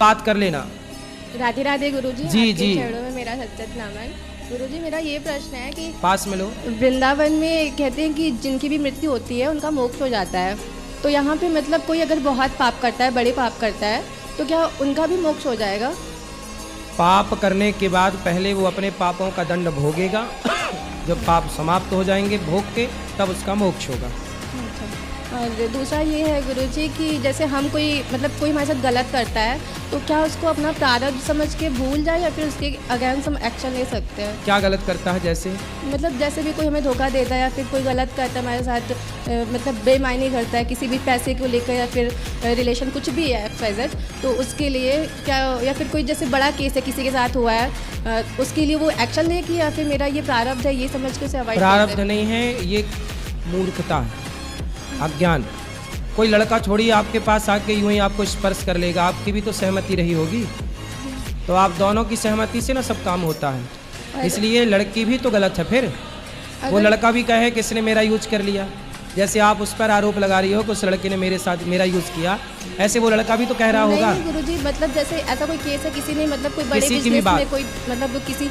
बात कर लेना। राधे राधे गुरुजी। जी, आपके जी। चरणों में मेरा सच्चत नमन। गुरुजी, मेरा ये प्रश्न है कि पास में लो। वृंदावन में कहते हैं कि जिनकी भी मृत्यु होती है उनका मोक्ष हो जाता है, तो यहाँ पे मतलब कोई अगर बहुत पाप करता है, बड़े पाप करता है, तो क्या उनका भी मोक्ष हो जाएगा? पाप करने के बाद पहले वो अपने पापों का दंड भोगेगा। जब पाप समाप्त हो जाएंगे भोग के, तब उसका मोक्ष होगा। और दूसरा ये है गुरुजी कि जैसे हम कोई मतलब कोई हमारे साथ गलत करता है, तो क्या उसको अपना प्रारब्ध समझ के भूल जाए या फिर उसके अगेंस्ट हम एक्शन ले सकते हैं? क्या गलत करता है जैसे? मतलब जैसे भी कोई हमें धोखा देता है या फिर कोई गलत करता है हमारे साथ, मतलब बेईमानी करता है किसी भी पैसे को लेकर या फिर रिलेशन कुछ भी है XYZ, तो उसके लिए क्या, या फिर कोई जैसे बड़ा केस है किसी के साथ हुआ है, उसके लिए वो एक्शन ले कि या फिर मेरा ये प्रारब्ध है ये समझ के उसे अवॉइड कर प्रारब्ध दें? नहीं है, ये मूर्खता है, अज्ञान। कोई लड़का छोड़िए आपके पास आके यूं ही आपको स्पर्श कर लेगा, आपकी भी तो सहमति रही होगी, तो आप दोनों की सहमति से ना सब काम होता है। इसलिए लड़की भी तो गलत है फिर। वो लड़का भी कहे कि इसने मेरा यूज कर लिया, जैसे आप उस पर आरोप लगा रही हो कि उस लड़के ने मेरे साथ मेरा यूज किया, ऐसे वो लड़का भी तो कह रहा होगा। नहीं गुरुजी, मतलब जैसे ऐसा कोई केस है किसी ने मतलब कोई बड़े किसी की भी बिजनेस बात। में कोई मतलब किसी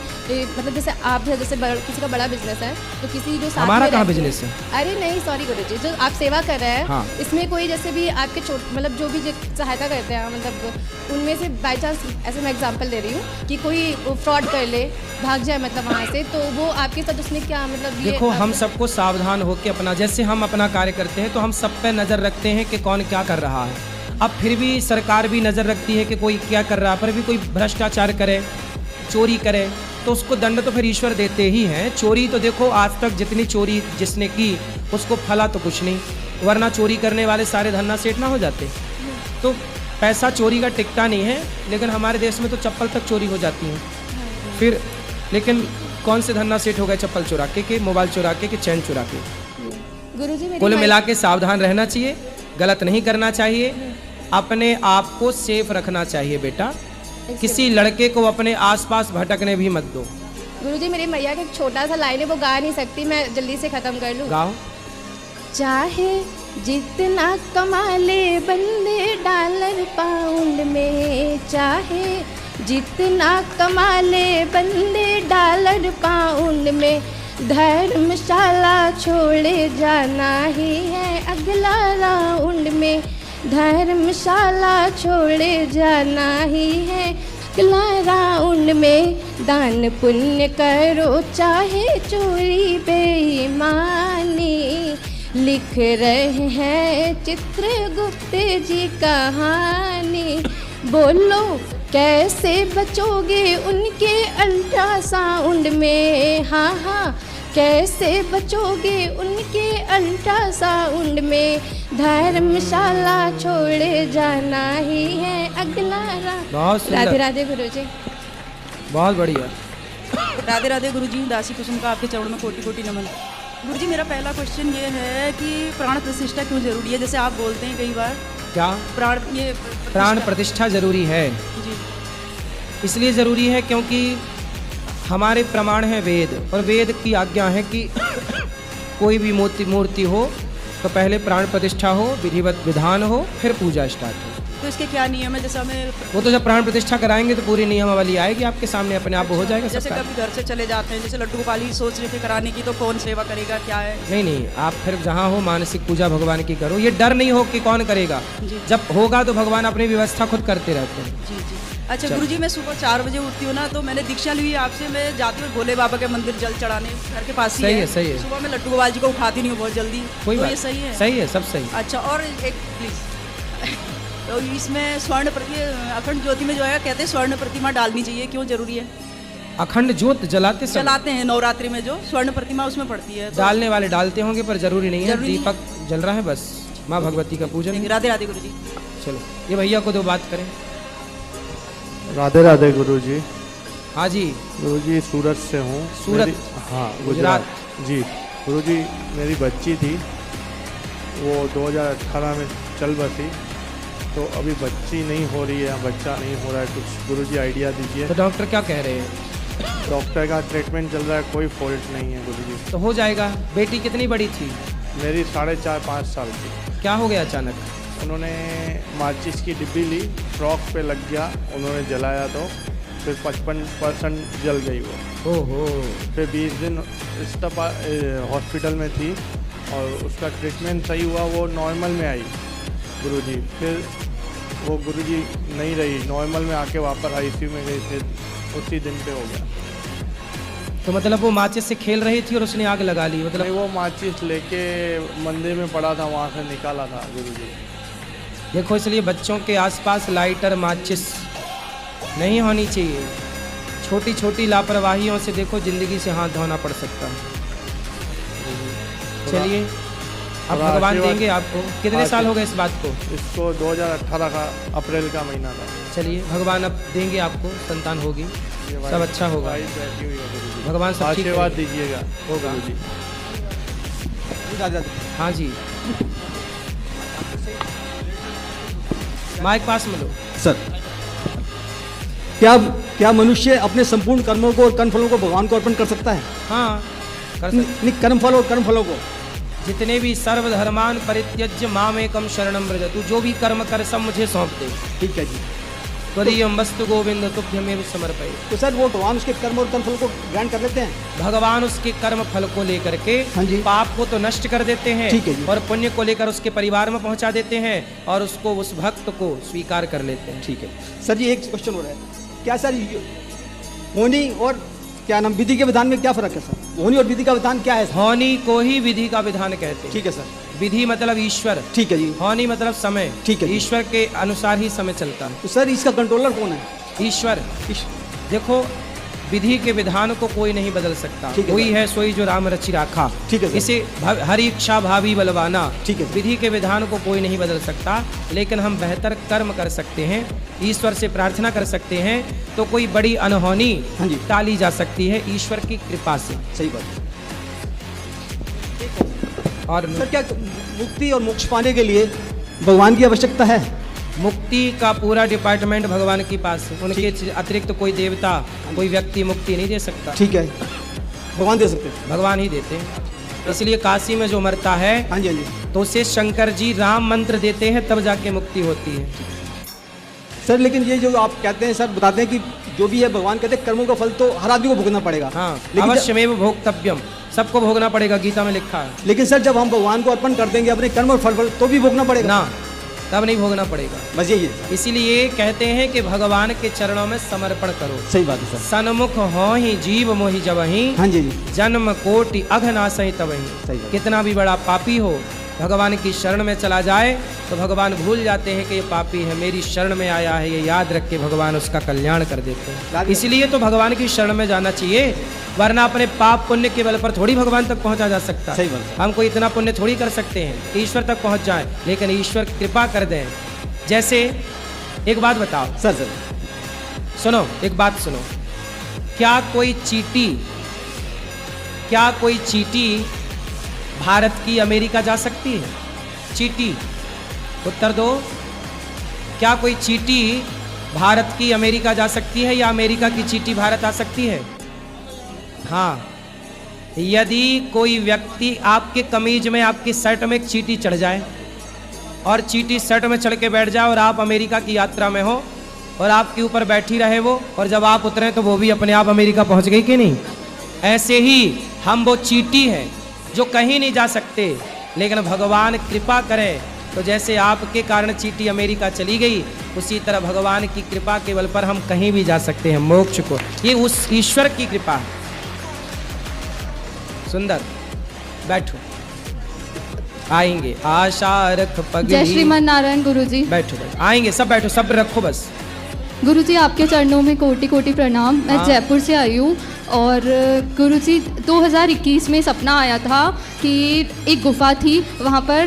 मतलब जैसे आप है, जैसे किसी का बड़ा बिजनेस है, तो किसी जो साथ हमारा में कहाँ रहते हैं- बिजनेस है? अरे नहीं सॉरी गुरुजी, जो आप सेवा कर रहे हैं, हाँ। इसमें कोई जैसे भी आपके मतलब जो भी सहायता करते हैं, मतलब उनमें से बाई चांस ऐसे मैं एग्जाम्पल दे रही हूँ कि कोई फ्रॉड कर ले, भाग जाए मतलब वहाँ से, तो वो आपके साथ उसने क्या मतलब ये देखो हम सबको सावधान होकर अपना, जैसे हम अपना कार्य करते हैं तो हम सब पे नज़र रखते हैं कि कौन क्या कर रहा है। अब फिर भी सरकार भी नज़र रखती है कि कोई क्या कर रहा है, पर भी कोई भ्रष्टाचार करे, चोरी करे, तो उसको दंड तो फिर ईश्वर देते ही हैं। चोरी तो देखो आज तक जितनी चोरी जिसने की उसको फला तो कुछ नहीं, वरना चोरी करने वाले सारे धन्ना सेठ ना हो जाते। तो पैसा चोरी का टिकता नहीं है, लेकिन हमारे देश में तो चप्पल तक चोरी हो जाती है। फिर लेकिन कौन से धन्ना सेठ हो गए चप्पल चुरा के मोबाइल चुरा के चैन चुरा के? गुरुजी मेरी कुल मिला के सावधान रहना चाहिए, गलत नहीं करना चाहिए, अपने आप को सेफ रखना चाहिए बेटा। किसी लड़के को अपने आसपास भटकने भी मत दो। गुरुजी मेरी मैया का एक छोटा सा लाइन है, वो गा नहीं सकती, मैं जल्दी से खत्म कर लूँ। गाओ। चाहे जितना कमा ले बंदे डॉलर पाउंड में, चाहे जितना कमा ले बंदे डॉलर पाउंड में, धर्मशाला छोड़े जाना ही है अगला राउंड में, धर्मशाला छोड़े जाना ही है अगला राउंड में, दान पुण्य करो चाहे चोरी बेईमानी, लिख रहे हैं चित्रगुप्त जी कहानी, बोलो कैसे बचोगे उनके अल्ट्रासाउंड में, हाँ हाँ कैसे बचोगे उनके अल्ट्रासाउंड में, धर्मशाला छोड़े जाना ही है अगला बहुत सुंदर। राधे राधे गुरुजी। बहुत बढ़िया। राधे राधे गुरुजी, दासी कुसुम का आपके चरणों में कोटि कोटि नमन। गुरुजी मेरा पहला क्वेश्चन ये है कि प्राण प्रतिष्ठा क्यों जरूरी है? जैसे आप बोलते हैं कई बार क्या प्राण प्रतिष्ठा जरूरी है? जी। इसलिए ज़रूरी है क्योंकि हमारे प्रमाण है वेद, और वेद की आज्ञा है कि कोई भी मूर्ति हो तो पहले प्राण प्रतिष्ठा हो, विधिवत विधान हो, फिर पूजा स्टार्ट हो। तो इसके क्या नियम है? जैसे हमें वो तो जब प्राण प्रतिष्ठा कराएंगे तो पूरी नियमावली आएगी आपके सामने, अपने आप हो जाएगा जैसे सबका। कभी घर से चले जाते हैं, जैसे लड्डू गोपाल ही सोच रहे थे कराने की, तो कौन सेवा करेगा क्या है? नहीं नहीं, आप फिर जहाँ हो मानसिक पूजा भगवान की करो, ये डर नहीं हो कि कौन करेगा, जी। जब होगा तो भगवान अपनी व्यवस्था खुद करते रहते हैं। जी जी। अच्छा गुरुजी, मैं सुबह 4 बजे उठती हूँ ना, तो मैंने दीक्षा ली हुई आपसे, मैं जाती हूँ भोले बाबा के मंदिर जल चढ़ाने, घर के पास ही सही है, सही है। सुबह मैं लड्डू गोपाल जी को उठाती नहीं हूँ बहुत जल्दी, कोई तो बात ये सही है? सही है, सब सही। अच्छा, और एक प्लीज तो इसमें स्वर्ण अखंड ज्योति में जो है कहते हैं स्वर्ण प्रतिमा डालनी चाहिए, क्यों जरूरी है? अखंड ज्योत जलाते समय जलाते हैं नवरात्रि में, जो स्वर्ण प्रतिमा उसमें पड़ती है, तो डालने वाले डालते होंगे पर जरूरी नहीं है। जरूरी नहीं दीपक जल रहा है, बस माँ भगवती का पूजन है। राधे राधे गुरुजी। चलो ये भैया को दो बात करें। राधे राधे गुरुजी। हाँ जी। गुरुजी सूरत से हूँ। सूरत? हाँ, गुजरात। जी गुरुजी, मेरी बच्ची थी, वो 2018 में चल बसी, तो अभी बच्ची नहीं हो रही है, बच्चा नहीं हो रहा है, कुछ गुरुजी आइडिया दीजिए। तो डॉक्टर क्या कह रहे हैं? डॉक्टर का ट्रीटमेंट चल रहा है, कोई फॉल्ट नहीं है गुरुजी। तो हो जाएगा। बेटी कितनी बड़ी थी? मेरी 4.5-5 साल की। क्या हो गया अचानक? उन्होंने माचिस की डिब्बी ली, फ्रॉक पे लग गया, उन्होंने जलाया तो फिर 55% जल गई वो। ओहो। फिर 20 दिन हॉस्पिटल में थी और उसका ट्रीटमेंट सही हुआ, वो नॉर्मल में आई गुरुजी। फिर वो गुरुजी नहीं रही, नॉर्मल में आके वापस आईसीयू में गई, फिर उसी दिन पे हो गया। तो मतलब वो माचिस से खेल रही थी और उसने आग लगा ली, मतलब? नहीं, वो माचिस लेके मंदिर में पड़ा था, वहाँ से निकाला था गुरुजी। देखो, इसलिए बच्चों के आसपास लाइटर माचिस नहीं होनी चाहिए। छोटी छोटी लापरवाहियों से देखो ज़िंदगी से हाथ धोना पड़ सकता है। चलिए, अब थोड़ा भगवान आशीर्वाद- देंगे आपको। कितने साल हो गए इस बात को? इसको 2018 का अप्रैल का महीना था। चलिए, भगवान अब देंगे आपको, संतान होगी, ये सब वाइफ- अच्छा होगा। वाइफ बैठी हुई है गुरुजी। भगवान सब ठीक आशीर्वाद करेंगे। दीजिएगा होगा। गुरुजी। हाँ जी, माइक पास में लो। सर, क्या मनुष्य अपने संपूर्ण कर्मों को और कर्मफलों को भगवान को अर्पण कर सकता है? हाँ, कर सकते। नहीं, कर्मफल और कर्मफलों को। जितने भी सर्वधर्मान परित्यज्य मामेकम शरणम व्रज, तू जो भी कर्म कर सब मुझे सौंप दे। ठीक है जी। त्वदीयं वस्तु गोविंद तुभ्यमेव समर्पये। तो सर, वो भगवान उसके कर्म और कर्मफल को ग्रहण कर लेते हैं? भगवान उसके कर्म फल को लेकर के हाँ जी। पाप को तो नष्ट कर देते हैं, ठीक है जी। और पुण्य को लेकर उसके परिवार में पहुंचा देते हैं और उसको, उस भक्त को स्वीकार कर लेते हैं। ठीक है सर जी, एक क्वेश्चन हो रहा है। क्या सर होनी और क्या नाम विधि के विधान में क्या फर्क है सर? होनी और विधि का विधान क्या है सर? होनी को ही विधि का विधान कहते हैं। ठीक है सर। विधि मतलब ईश्वर, ठीक है जी। होनी मतलब समय। ठीक है जी। ईश्वर के अनुसार ही समय चलता है। तो सर, इसका कंट्रोलर कौन है? ईश्वर। देखो, विधि के विधान को कोई नहीं बदल सकता। ठीक है कोई सर। है सोई जो राम रचि राखा। ठीक है सर। इसे हरि इच्छा भावी बलवाना। ठीक है सर। विधि के विधान को कोई नहीं बदल सकता, लेकिन हम बेहतर कर्म कर सकते हैं, ईश्वर से प्रार्थना कर सकते हैं, तो कोई बड़ी अनहोनी हाँ जी। टाली जा सकती है ईश्वर की कृपा से। सही बात है। और सर, क्या मुक्ति और मोक्ष पाने के लिए भगवान की आवश्यकता है? मुक्ति का पूरा डिपार्टमेंट भगवान के पास है। उनके अतिरिक्त कोई देवता, कोई व्यक्ति मुक्ति नहीं दे सकता। ठीक है, भगवान दे सकते हैं। भगवान ही देते हैं। इसलिए काशी में जो मरता है हाँ जी, हाँ जी। तो उसे शंकर जी राम मंत्र देते हैं, तब जाके मुक्ति होती है। सर, लेकिन ये जो आप कहते हैं सर, बताते हैं कि जो भी है भगवान कहते हैं कर्मों का फल तो हर आदमी को भोगना पड़ेगा। हाँ, लेकिन अवश्यमेव भोक्तव्यम, सबको भोगना पड़ेगा, गीता में लिखा है। लेकिन सर, जब हम भगवान को अर्पण कर देंगे अपने कर्म और फल तो भी भोगना पड़ेगा ना, तब नहीं भोगना पड़ेगा। बस यही है। इसीलिए कहते हैं कि भगवान के चरणों में समर्पण करो। सही बात है सर। सन्मुख हो ही जीव मोहि जबहि, हाँ जी, जी। जन्म कोटि अघनासहि तबहि। सही बात। कितना भी बड़ा पापी हो, भगवान की शरण में चला जाए तो भगवान भूल जाते हैं कि ये पापी है, मेरी शरण में आया है, ये याद रख के भगवान उसका कल्याण कर देते हैं। इसलिए तो भगवान की शरण में जाना चाहिए, वरना अपने पाप पुण्य के बल पर थोड़ी भगवान तक पहुंचा जा सकता है। सही बात है। हम कोई इतना पुण्य थोड़ी कर सकते हैं कि ईश्वर तक पहुंच जाए, लेकिन ईश्वर कृपा कर दें। जैसे एक बात बताओ सर, सुनो, एक बात सुनो, क्या कोई चींटी भारत की अमेरिका जा सकती है? चींटी, उत्तर दो। क्या कोई चींटी भारत की अमेरिका जा सकती है, या अमेरिका की चींटी भारत आ सकती है? हाँ। यदि कोई व्यक्ति आपके कमीज में, आपकी शर्ट में एक चींटी चढ़ जाए और चींटी शर्ट में चढ़ के बैठ जाए और आप अमेरिका की यात्रा में हो और आपके ऊपर बैठी रहे वो, और जब आप उतरे तो वो भी अपने आप अमेरिका पहुंच गई कि नहीं? ऐसे ही हम वो चींटी हैं जो कहीं नहीं जा सकते, लेकिन भगवान कृपा करे तो जैसे आपके कारण चींटी अमेरिका चली गई, उसी तरह भगवान की कृपा के बल पर हम कहीं भी जा सकते हैं मोक्ष को। ये उस ईश्वर की कृपा है। सुंदर, बैठो, आएंगे। आशा रख पगड़ी। जय श्रीमन नारायण गुरुजी। बैठो, आएंगे सब, बैठो, सब रखो बस। गुरुजी, आपके चरणों में कोटि कोटि प्रणाम। मैं हाँ। जयपुर से आई हूँ, और गुरुजी 2021 में सपना आया था कि एक गुफा थी, वहाँ पर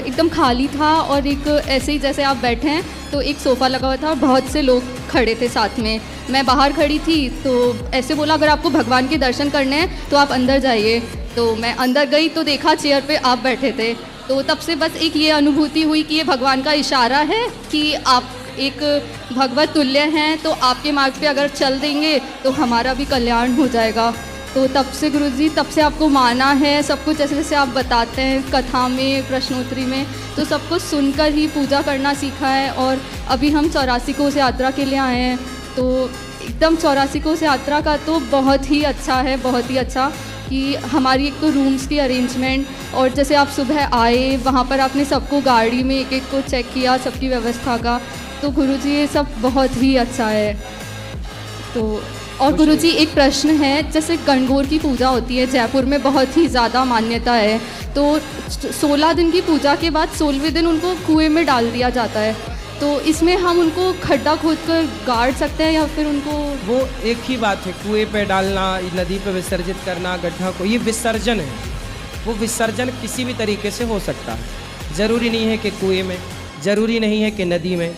एकदम खाली था, और एक ऐसे ही जैसे आप बैठे हैं तो एक सोफ़ा लगा हुआ था और बहुत से लोग खड़े थे साथ में। मैं बाहर खड़ी थी तो ऐसे बोला, अगर आपको भगवान के दर्शन करने हैं तो आप अंदर जाइए। तो मैं अंदर गई तो देखा चेयर पे आप बैठे थे। तो तब से बस एक ये अनुभूति हुई कि ये भगवान का इशारा है कि आप एक भगवत तुल्य हैं, तो आपके मार्ग पे अगर चल देंगे तो हमारा भी कल्याण हो जाएगा। तो तब से गुरुजी, तब से आपको माना है सब कुछ, जैसे जैसे आप बताते हैं कथा में, प्रश्नोत्तरी में, तो सब कुछ सुनकर ही पूजा करना सीखा है। और अभी हम 84 कोस यात्रा के लिए आए हैं, तो एकदम 84 कोस यात्रा का तो बहुत ही अच्छा है, बहुत ही अच्छा कि हमारी एक तो रूम्स की अरेंजमेंट, और जैसे आप सुबह आए वहाँ पर आपने सबको गाड़ी में एक एक को चेक किया, सबकी व्यवस्था का, तो गुरुजी ये सब बहुत ही अच्छा है। तो और गुरुजी एक प्रश्न है, जैसे गणगौर की पूजा होती है जयपुर में, बहुत ही ज़्यादा मान्यता है, तो 16 दिन की पूजा के बाद 16वें दिन उनको कुएं में डाल दिया जाता है, तो इसमें हम उनको खड्डा खोद कर गाड़ सकते हैं या फिर उनको? वो एक ही बात है, कुएं पे डालना, नदी पे विसर्जित करना, गड्ढा को, ये विसर्जन है। वो विसर्जन किसी भी तरीके से हो सकता है, ज़रूरी नहीं है कि कुएं में, ज़रूरी नहीं है कि नदी में,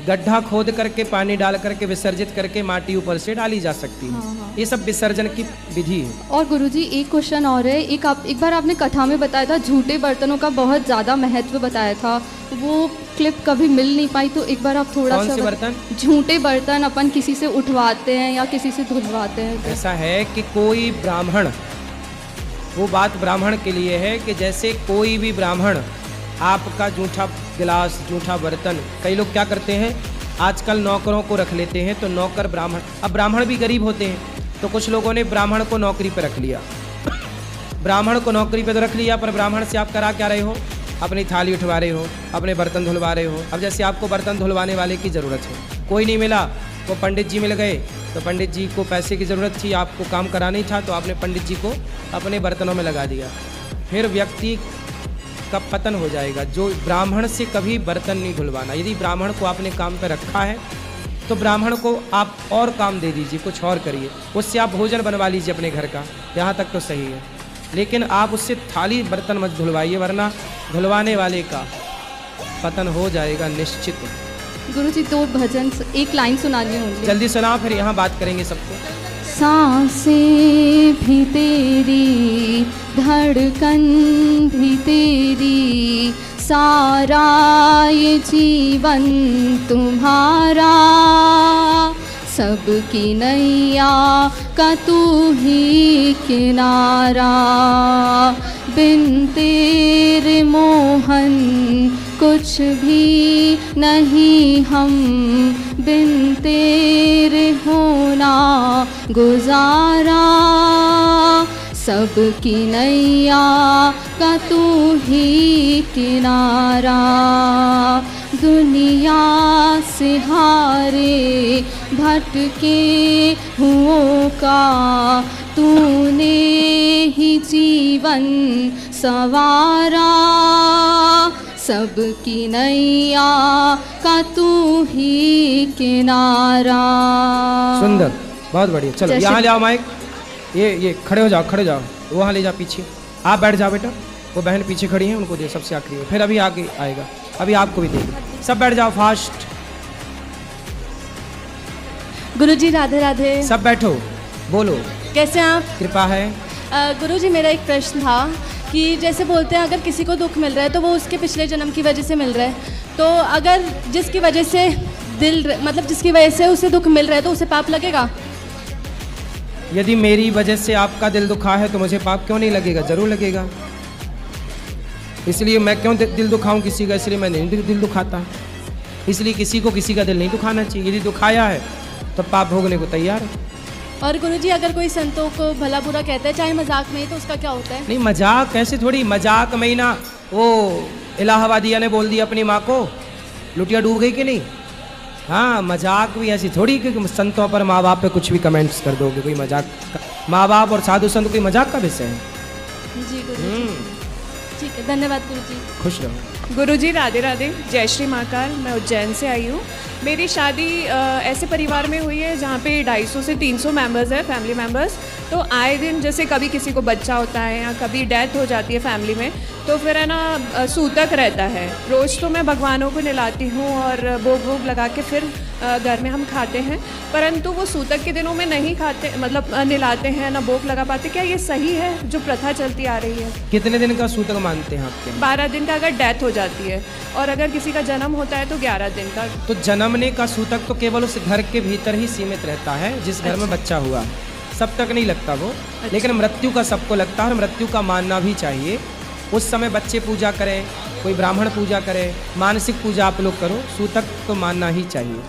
गड्ढा खोद करके पानी डाल करके विसर्जित करके माटी ऊपर से डाली जा सकती है। हाँ। ये सब विसर्जन की विधि है। और गुरुजी एक क्वेश्चन और है, एक बार आपने कथा में बताया था झूठे बर्तनों का बहुत ज़्यादा महत्व बताया था, वो क्लिप कभी मिल नहीं पाई, तो एक बार आप थोड़ा सा। कौन से बर्तन? झूठे बर्तन अपन किसी से उठवाते हैं या किसी से धुलवाते हैं, तो। ऐसा है कि कोई ब्राह्मण, वो बात ब्राह्मण के लिए है कि जैसे कोई भी ब्राह्मण आपका जूठा गिलास, जूठा बर्तन, कई लोग क्या करते हैं आजकल नौकरों को रख लेते हैं, तो नौकर ब्राह्मण, अब ब्राह्मण भी गरीब होते हैं, तो कुछ लोगों ने ब्राह्मण को नौकरी पर रख लिया। ब्राह्मण को नौकरी पर तो रख लिया, पर ब्राह्मण से आप करा क्या रहे हो? अपनी थाली उठवा रहे हो, अपने बर्तन धुलवा रहे हो। अब जैसे आपको बर्तन धुलवाने वाले की ज़रूरत है, कोई नहीं मिला, वो पंडित जी मिल गए, तो पंडित जी को पैसे की ज़रूरत थी, आपको काम कराना ही था, तो आपने पंडित जी को अपने बर्तनों में लगा दिया। फिर व्यक्ति का पतन हो जाएगा। जो ब्राह्मण से कभी बर्तन नहीं धुलवाना। यदि ब्राह्मण को आपने काम पर रखा है तो ब्राह्मण को आप और काम दे दीजिए, कुछ और करिए, उससे आप भोजन बनवा लीजिए अपने घर का, यहाँ तक तो सही है, लेकिन आप उससे थाली बर्तन मत धुलवाइए, वरना धुलवाने वाले का पतन हो जाएगा निश्चित। गुरुजी 2 भजन, एक लाइन सुनानी होगी। जल्दी सुनाओ, फिर यहाँ बात करेंगे सबको। सांसें भी तेरी, धड़कन भी तेरी, सारा ये जीवन तुम्हारा, सबकी नैया का तू ही किनारा, बिन तेरे मोहन कुछ भी नहीं हम, बिन तेरे होना गुजारा, सबकी नैया का तू ही किनारा, दुनिया से हारे भटके हुओं का तूने ही जीवन सवारा, सबकी नैया का तू ही किनारा। सुंदर, बहुत बढ़िया। चलो यहाँ ले आओ माइक, ये खड़े हो जाओ, खड़े जाओ, वहाँ ले जाओ पीछे, आप बैठ जाओ बेटा, वो बहन पीछे खड़ी है, उनको दे, सबसे आखिरी में, फिर अभी आगे आएगा, अभी आपको भी देगी। सब बैठ जाओ फास्ट। गुरुजी राधे राधे। सब बैठो, बोलो। कैसे हैं आप? कृपा है। गुरुजी मेरा एक प्रश्न था कि जैसे बोलते हैं अगर किसी को दुख मिल रहा है तो वो उसके पिछले जन्म की वजह से मिल रहा है, तो अगर जिसकी वजह से जिसकी वजह से उसे दुख मिल रहा है तो उसे पाप लगेगा? यदि मेरी वजह से आपका दिल दुखा है तो मुझे पाप क्यों नहीं लगेगा? जरूर लगेगा। इसलिए मैं क्यों दिल दुखाऊं किसी का? इसलिए मैं नहीं दिल दुखाता। इसलिए किसी को किसी का दिल नहीं दुखाना चाहिए। यदि दुखाया है तो पाप भोगने को तैयार है। और गुरुजी अगर कोई संतों को भला बुरा कहता है चाहे मजाक में ही, तो उसका क्या होता है? नहीं, मजाक ऐसे थोड़ी, मजाक में ही ना, वो इलाहाबादिया ने बोल दिया अपनी माँ को, लुटिया डूब गई कि नहीं? हाँ, मजाक भी ऐसी थोड़ी कि संतों पर माँ बाप पे कुछ भी कमेंट्स कर दोगे। कोई मजाक, माँ बाप और साधु संत कोई मजाक का विषय है? जी गुरुजी, ठीक है, धन्यवाद गुरुजी। खुश रहो। गुरुजी राधे राधे। जय श्री महाकाल। मैं उज्जैन से आई हूँ। मेरी शादी ऐसे परिवार में हुई है जहाँ पे 250 से 300 मेंबर्स हैं, फैमिली मेंबर्स। तो आए दिन जैसे कभी किसी को बच्चा होता है या कभी डेथ हो जाती है फैमिली में, तो फिर है ना सूतक रहता है। रोज़ तो मैं भगवानों को नहलाती हूँ और भोग वोग लगा के फिर घर में हम खाते हैं, परंतु वो सूतक के दिनों में नहीं खाते, मतलब नहलाते हैं ना भोग लगा पाते। क्या ये सही है जो प्रथा चलती आ रही है? कितने दिन का सूतक मानते हैं आपके? 12 दिन का अगर डेथ हो जाती है, और अगर किसी का जन्म होता है तो 11 दिन का। तो जन्मने का सूतक तो केवल उस घर के भीतर ही सीमित रहता है जिस घर में बच्चा हुआ, सब तक नहीं लगता वो। लेकिन मृत्यु का सबको लगता है और मृत्यु का मानना भी चाहिए। उस समय बच्चे पूजा करें, कोई ब्राह्मण पूजा करे, मानसिक पूजा आप लोग करो, सूतक तो मानना ही चाहिए।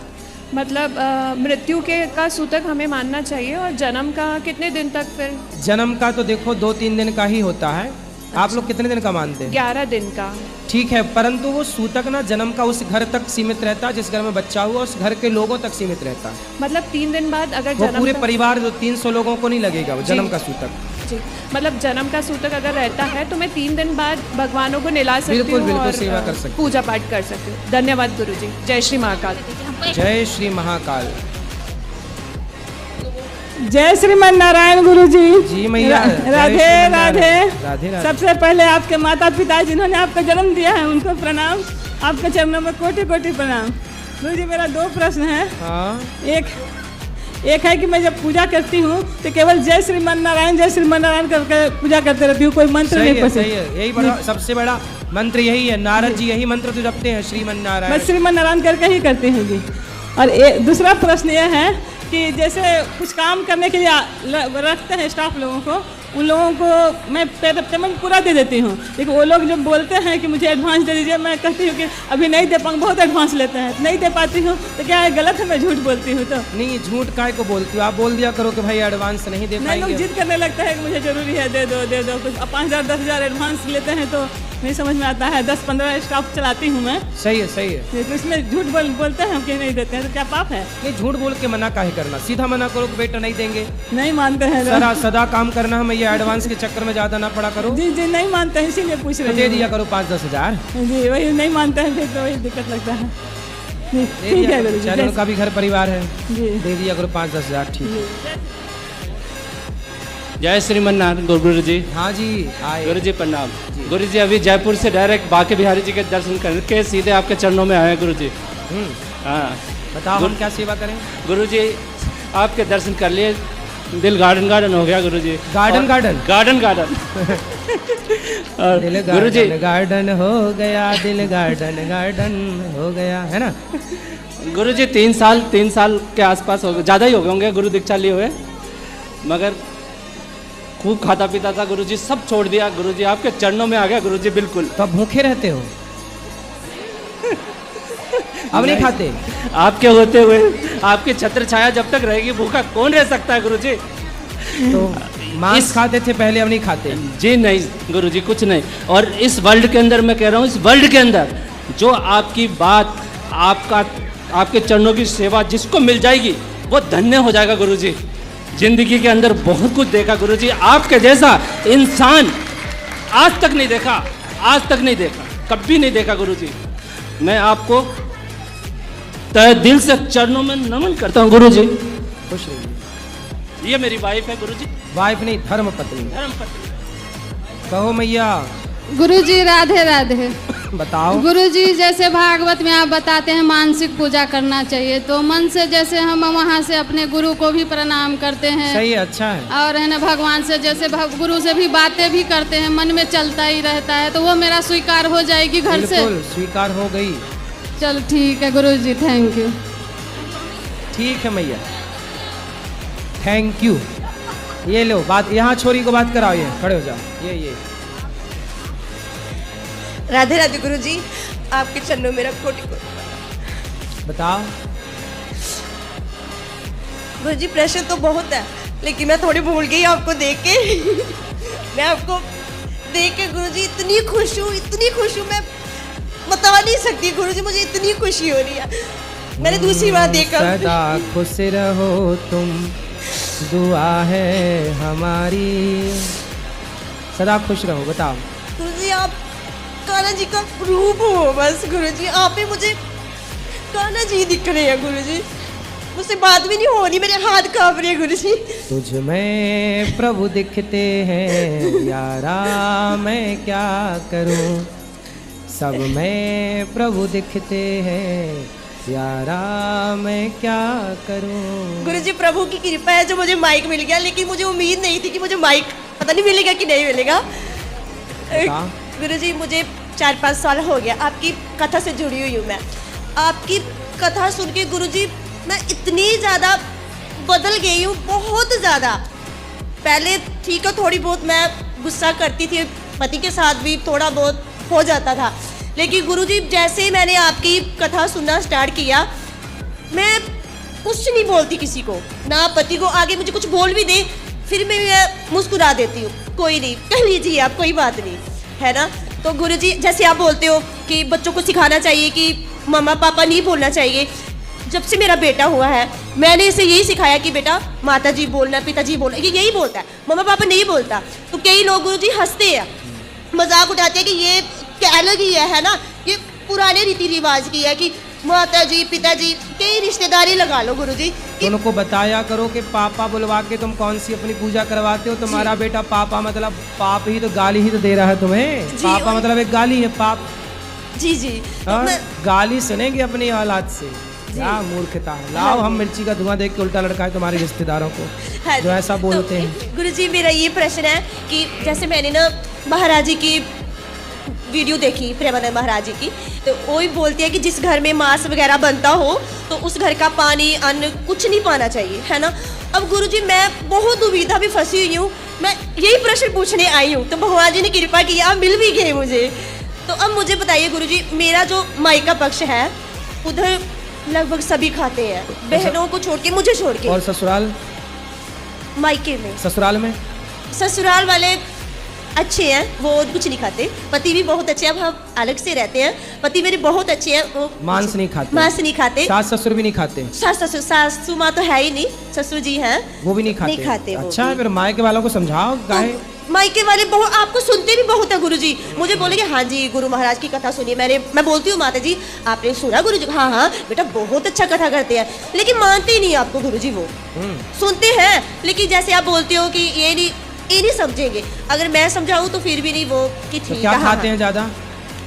मतलब मृत्यु के का सूतक हमें मानना चाहिए। और जन्म का कितने दिन तक फिर? जन्म का तो देखो 2-3 दिन का ही होता है। आप लोग कितने दिन का मानते हैं? 11 दिन का। ठीक है, परंतु वो सूतक ना जन्म का उस घर तक सीमित रहता है, जिस घर में बच्चा हुआ उस घर के लोगों तक सीमित रहता है। मतलब 3 दिन बाद अगर वो जन्म पूरे का, परिवार 300 लोगों को नहीं लगेगा वो जन्म का सूतक। जी, मतलब जन्म का सूतक अगर रहता है तो मैं 3 दिन बाद भगवानों को नहला सकती हूँ बिल्कुल और सेवा कर सकते हैं। पूजा पाठ कर सकती हूँ। धन्यवाद गुरुजी। जय श्री महाकाल। जय श्री महाकाल। जय श्रीमन नारायण गुरु जी। जी मैया। राधे जय श्रीमन राधे। नारायण। राधे राधे। सबसे पहले आपके माता पिता जिन्होंने आपको जन्म दिया है उनको प्रणाम, आपके चरणों में कोटि कोटि प्रणाम। गुरु जी मेरा 2 प्रश्न है। हाँ। एक है कि मैं जब पूजा करती हूँ तो केवल जय श्रीमन नारायण करके पूजा करते रहती हूँ, कोई मंत्र सही नहीं है, पसंद। सही है, यही बड़ा सबसे बड़ा मंत्र यही है। नारद जी यही मंत्र तो जपते हैं, श्रीमन नारायण। मैं श्रीमन नारायण करके ही करती हूँ जी। और दूसरा प्रश्न यह है कि जैसे कुछ काम करने के लिए रखते हैं स्टाफ लोगों को, उन लोगों को मैं पेमेंट पूरा दे देती हूँ, लेकिन वो लोग जब बोलते हैं कि मुझे एडवांस दे दीजिए, मैं कहती हूँ कि अभी नहीं दे पाऊँगा, बहुत एडवांस लेते हैं, नहीं दे पाती हूँ। तो क्या है गलत है, मैं झूठ बोलती हूँ? तो नहीं, झूठ काय को बोलती हो? आप बोल दिया करो कि भाई एडवांस नहीं दे नहीं, पाएंगे। लोग जिद करने लगता है कि मुझे जरूरी है, दे दो कुछ। 5,000 10,000 एडवांस लेते हैं तो नहीं समझ में आता है। 10-15 स्टाफ चलाती हूँ मैं। सही है, सही है। तो इसमें झूठ बोलते हैं कि नहीं देते हैं, तो क्या पाप है? नहीं, झूठ बोल के मना काहे करना, सीधा मना करो कि बेटा नहीं देंगे। नहीं मानते हैं लोग। सदा काम करना, हमें ये एडवांस के चक्कर में ज्यादा ना पड़ा करो। जी नहीं मानते हैं, इसीलिए पूछ तो रहे दे हैं। दिया करो 5-10 हजार। जी वही नहीं मानते हैं, फिर तो वही दिक्कत लगता है। ठीक है गुरु जी। चलो, उनका भी घर परिवार है, जी दे दिया करो 5-10 हजार। ठीक है। जय श्रीमन नारायण गुरु जी। हाँ जी, आए। गुरु जी प्रणाम। गुरु जी अभी जयपुर से डायरेक्ट बांके बिहारी जी के दर्शन करके सीधे आपके चरणों में आए गुरु जी। हाँ बताओ हम क्या सेवा करें? गुरु जी आपके दर्शन कर लिए, दिल गार्डन हो गया गुरु जी। गार्डन और गुरु जी गार्डन हो गया, दिल गार्डन हो गया, है ना? गुरु जी 3 साल के आसपास हो गए, ज़्यादा ही हो गए होंगे गुरु दीक्षा लिए हुए, मगर खूब खाता पीता था गुरु जी, सब छोड़ दिया गुरु जी, आपके चरणों में आ गया गुरु जी बिल्कुल। तो अब भूखे रहते हो? अब नहीं खाते? आपके होते हुए आपकी छत्र छाया जब तक रहेगी, भूखा कौन रह सकता है गुरु जी? तो मांस खाते थे पहले, अब नहीं खाते? जी नहीं गुरु जी, कुछ नहीं। और इस वर्ल्ड के अंदर मैं कह रहा हूँ, इस वर्ल्ड के अंदर जो आपकी बात, आपके चरणों की सेवा जिसको मिल जाएगी वो धन्य हो जाएगा गुरु जी। जिंदगी के अंदर बहुत कुछ देखा गुरु जी, आपके जैसा इंसान आज तक नहीं देखा, कभी नहीं देखा गुरु जी। मैं आपको तहे दिल से चरणों में नमन करता हूँ गुरु जी। खुश रहिए। ये मेरी वाइफ है गुरु जी। वाइफ नहीं, धर्म पत्नी। कहो मैया। गुरुजी राधे राधे। बताओ। गुरुजी जैसे भागवत में आप बताते हैं मानसिक पूजा करना चाहिए, तो मन से जैसे हम वहाँ से अपने गुरु को भी प्रणाम करते हैं। सही है, अच्छा है। और है ना भगवान से जैसे गुरु से भी बातें भी करते हैं, मन में चलता ही रहता है, तो वो मेरा स्वीकार हो जाएगी घर से? बिल्कुल स्वीकार हो गई। चलो ठीक है गुरुजी, थैंक यू। ठीक है मैया, थैंक यू। ये लो बात, यहाँ छोरी को बात कराओ, ये खड़े हो जाओ। ये राधे राधे गुरुजी, आपके चरणों मेरा कोटि कोटि। बताओ गुरुजी, प्रश्न तो बहुत है, लेकिन मैं थोड़ी भूल गई आपको देख के। मैं आपको देख के गुरुजी इतनी खुश हूँ, मैं बता नहीं सकती गुरुजी, मुझे इतनी खुशी हो रही है। मैंने दूसरी बार देखा। सदा खुश रहो तुम, दुआ है हमारी। सदा खुश रहो। बताओ गुरुजी, आप कान्हा जी का रूप हो बस गुरुजी, आप ही मुझे कान्हा जी दिख रहे हैं गुरुजी, मुझसे बात भी नहीं हो रही, मेरे हाथ कांप रहे हैं गुरुजी। तुझ में प्रभु दिखते हैं यारा, मैं क्या करूं, सब में प्रभु दिखते हैं यारा, मैं क्या करूं। गुरुजी, प्रभु की कृपा है जो मुझे माइक मिल गया, लेकिन मुझे उम्मीद नहीं थी कि मुझे माइक पता नहीं मिलेगा कि नहीं मिलेगा। गुरुजी, मुझे 4-5 साल हो गया आपकी कथा से जुड़ी हुई हूँ मैं। आपकी कथा सुन के गुरुजी मैं इतनी ज़्यादा बदल गई हूँ, बहुत ज़्यादा। पहले ठीक है, थोड़ी बहुत मैं गुस्सा करती थी, पति के साथ भी थोड़ा बहुत हो जाता था, लेकिन गुरुजी जैसे ही मैंने आपकी कथा सुनना स्टार्ट किया, मैं कुछ नहीं बोलती किसी को, ना पति को आगे मुझे कुछ बोल भी दे फिर मैं मुस्कुरा देती हूँ, कोई नहीं कह लीजिए आप, कोई बात नहीं, है ना। तो गुरुजी जैसे आप बोलते हो कि बच्चों को सिखाना चाहिए कि मम्मा पापा नहीं बोलना चाहिए, जब से मेरा बेटा हुआ है मैंने इसे यही सिखाया कि बेटा माता जी बोलना, पिताजी बोलना, ये यही बोलता है, मम्मा पापा नहीं बोलता। तो कई लोग गुरुजी हंसते हैं, मजाक उठाते हैं कि ये क्या अलग ही है ना, ये पुराने रीति रिवाज की है कि माता जी पिताजी कई रिश्तेदारी लगा लो गुरुजी। तो उनको बताया करो कि पापा बुलवा के तुम कौन सी अपनी पूजा करवाते हो, तुम्हारा बेटा पापा मतलब पाप ही तो गाली ही तो दे रहा है तुम्हें, पापा मतलब एक गाली है, पाप। जी जी तो गाली सुनेंगे अपनी औलाद से, क्या मूर्खता है। लाओ हम मिर्ची का धुआं देख के उल्टा लड़का है तुम्हारे रिश्तेदारों को जो ऐसा बोलते हैं। गुरुजी मेरा ये प्रश्न है कि जैसे मैंने ना महाराज जी की वीडियो देखी, प्रेमानंद महाराज जी की, तो वो ही बोलती है कि जिस घर में मांस वगैरह बनता हो तो उस घर का पानी अन्न कुछ नहीं पाना चाहिए, है ना। अब गुरुजी मैं बहुत दुविधा भी फंसी हुई हूँ, मैं यही प्रश्न पूछने आई हूँ, तो भगवान जी ने कृपा की, आप मिल भी गए मुझे। तो अब मुझे बताइए गुरुजी, मेरा जो मायका पक्ष है उधर लगभग सभी खाते हैं, बहनों को छोड़ के, मुझे छोड़ के। और ससुराल? मायके में, ससुराल में, ससुराल वाले अच्छे हैं, वो कुछ नहीं खाते, पति भी बहुत अच्छे हैं, अब हम अलग से रहते हैं, पति मेरे बहुत अच्छे हैं, वो मांस नहीं खाते, मांस नहीं खाते, सास ससुर भी नहीं खाते, सासू माँ तो है ही नहीं, ससुर जी हैं वो भी नहीं खाते, नहीं खाते। अच्छा है, फिर मायके वालों को समझाओ काहे। मायके वाले बहुत आपको सुनते भी बहुत है गुरुजी, मुझे बोलेंगे हाँ जी गुरु महाराज की कथा सुनिए, मैं बोलती हूँ माता जी आपने सुना गुरुजी, हाँ हाँ बेटा बहुत अच्छा कथा करते हैं, लेकिन मानते ही नहीं आपको गुरुजी, वो सुनते हैं लेकिन जैसे आप बोलते हो कि ये नहीं समझेंगे, अगर मैं समझाऊँ तो फिर भी नहीं, वो कि ठीक है। क्या खाते हैं ज्यादा?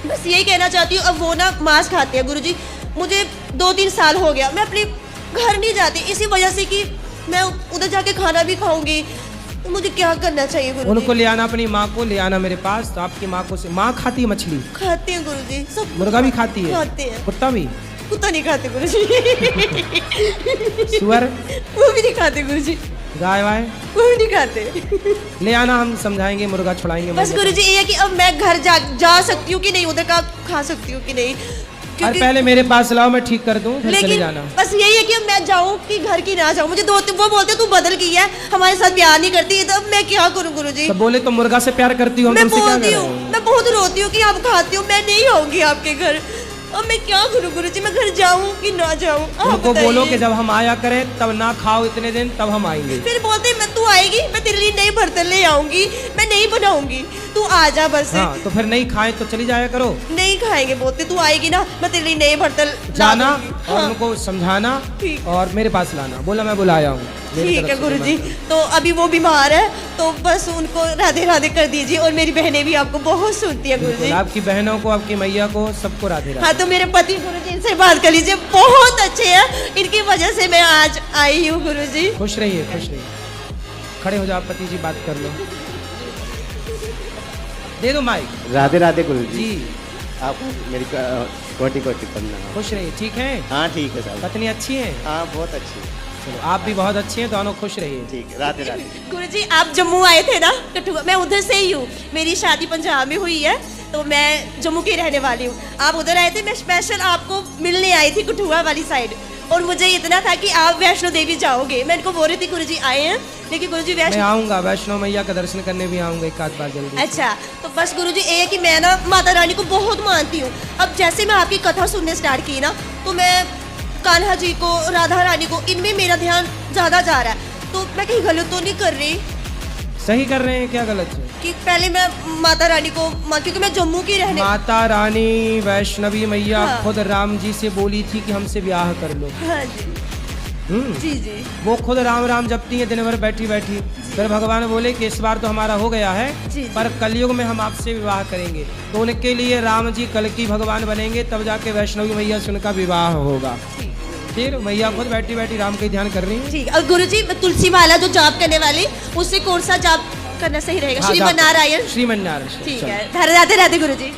बस यही कहना चाहती हूँ, अब वो ना मांस खाते हैं गुरुजी, मुझे 2-3 साल हो गया, मैं अपने घर नहीं जाती इसी वजह से कि मैं उधर जाके खाना भी खाऊंगी, तो मुझे क्या करना चाहिए गुरुजी? उनको ले आना, अपनी माँ को ले आना मेरे पास, तो आपकी माँ को माँ खाती है मछली? खाते हैं गुरुजी, सब मुर्गा भी खाती है? खाते हैं। कुत्ता भी? कुत्ता नहीं खाते गुरुजी। सुअर? वो भी नहीं खाते गुरुजी। गाय वाय? वो भी नहीं खाते। ले आना, हम समझाएंगे, मुर्गा छुड़ाएंगे। बस गुरुजी ये है कि अब मैं घर जा सकती हूँ कि नहीं, उधर का खा सकती हूँ कि नहीं, और पहले मेरे पास लाओ, मैं ठीक कर दूं, फिर चले जाना। बस यही है कि अब मैं जाऊँ कि घर की ना जाऊँ, मुझे वो बोलते तू बदल गई है, हमारे साथ प्यार नहीं करती, तो अब मैं क्या करूँ गुरुजी? तो बोले तो मुर्गा से प्यार करती हूँ, मैं बोलती हूँ, मैं बहुत रोती हूँ कि आप खाती हूँ, मैं नहीं आऊंगी आपके घर, अब मैं क्या करूँ गुरुजी? मैं घर जाऊँ कि ना जाऊँ? उनको बोलो कि जब हम आया करें तब ना खाओ इतने दिन, तब हम आएंगे। फिर बोलते मैं तू आएगी, मैं तेरे लिए नई बर्तन ले आऊंगी, मैं नहीं बनाऊंगी, तू आ जा बस। हाँ, तो फिर नहीं खाए तो चली जाया करो। नहीं खाएंगे, बोलते तू आएगी ना मैं तेरे लिए नए बर्तन जाना और उनको समझाना और मेरे पास लाना, बोला मैं बुलाया हूँ। ठीक है गुरुजी। तो अभी वो बीमार है तो बस उनको राधे राधे कर दीजिए, और मेरी बहनें भी आपको बहुत सुनती है गुरुजी। आपकी बहनों को, आपकी मैया को, सबको राधे राधे। हाँ, तो मेरे पति गुरुजी इनसे बात कर लीजिए, बहुत अच्छे हैं, इनकी वजह से मैं आज आई हूँ गुरुजी। खुश रहिए, खुश रहिए, खड़े हो जाओ, पति जी बात कर लो, दे दो माइक। राधे राधे गुरुजी जी, आप मेरी कोटि कोटि करना। खुश रहिए, ठीक है? हाँ ठीक है साहब। पत्नी अच्छी है? हाँ बहुत अच्छी है। चलो आप भी बहुत अच्छी हैं, दोनों खुश रहिए। ठीक है, राधे राधे। गुरुजी आप जम्मू आए थे ना, कठुआ, मैं उधर से ही हूँ, मेरी शादी पंजाब में हुई है, तो मैं जम्मू की रहने वाली हूँ। आप उधर आए थे, मैं स्पेशल आपको मिलने आई थी कठुआ वाली साइड, और मुझे इतना था कि आप वैष्णो देवी जाओगे, मैं इनको बोल रही थी गुरुजी आए हैं, लेकिन गुरुजी मैं आऊँगा, वैष्णो मैया का दर्शन करने भी आऊँगा एक आध बार जल्दी। अच्छा, तो बस गुरुजी ये है कि मैं ना माता रानी को बहुत मानती हूँ। अब जैसे मैं आपकी कथा सुनने स्टार्ट की ना, तो मैं कान्हा जी को, राधा रानी को, इनमें मेरा ध्यान ज़्यादा जा रहा है, तो मैं कहीं गलत तो नहीं कर रही? सही कर रहे हैं, क्या गलत है? कि पहले मैं माता रानी को, क्योंकि मैं जम्मू की रहने। माता रानी वैष्णवी मैया हाँ। खुद राम जी से बोली थी कि हमसे ब्याह कर लो। हाँ जी। जी जी। वो खुद राम राम जपती है दिन भर बैठी बैठी, फिर भगवान बोले कि इस बार तो हमारा हो गया है, पर कलयुग में हम आपसे विवाह करेंगे, तो उनके लिए राम जी कल की भगवान बनेंगे, तब जाके वैष्णवी मैया से उनका विवाह होगा। फिर मैया खुद बैठी बैठी राम का ध्यान कर रही है। ठीक, और गुरुजी तुलसी माला जो जाप करने वाली, उससे कौन सा जाप करना सही रहेगा? श्रीमन नारायण। श्रीमन नारायण। ठीक है, राधे राधे गुरुजी।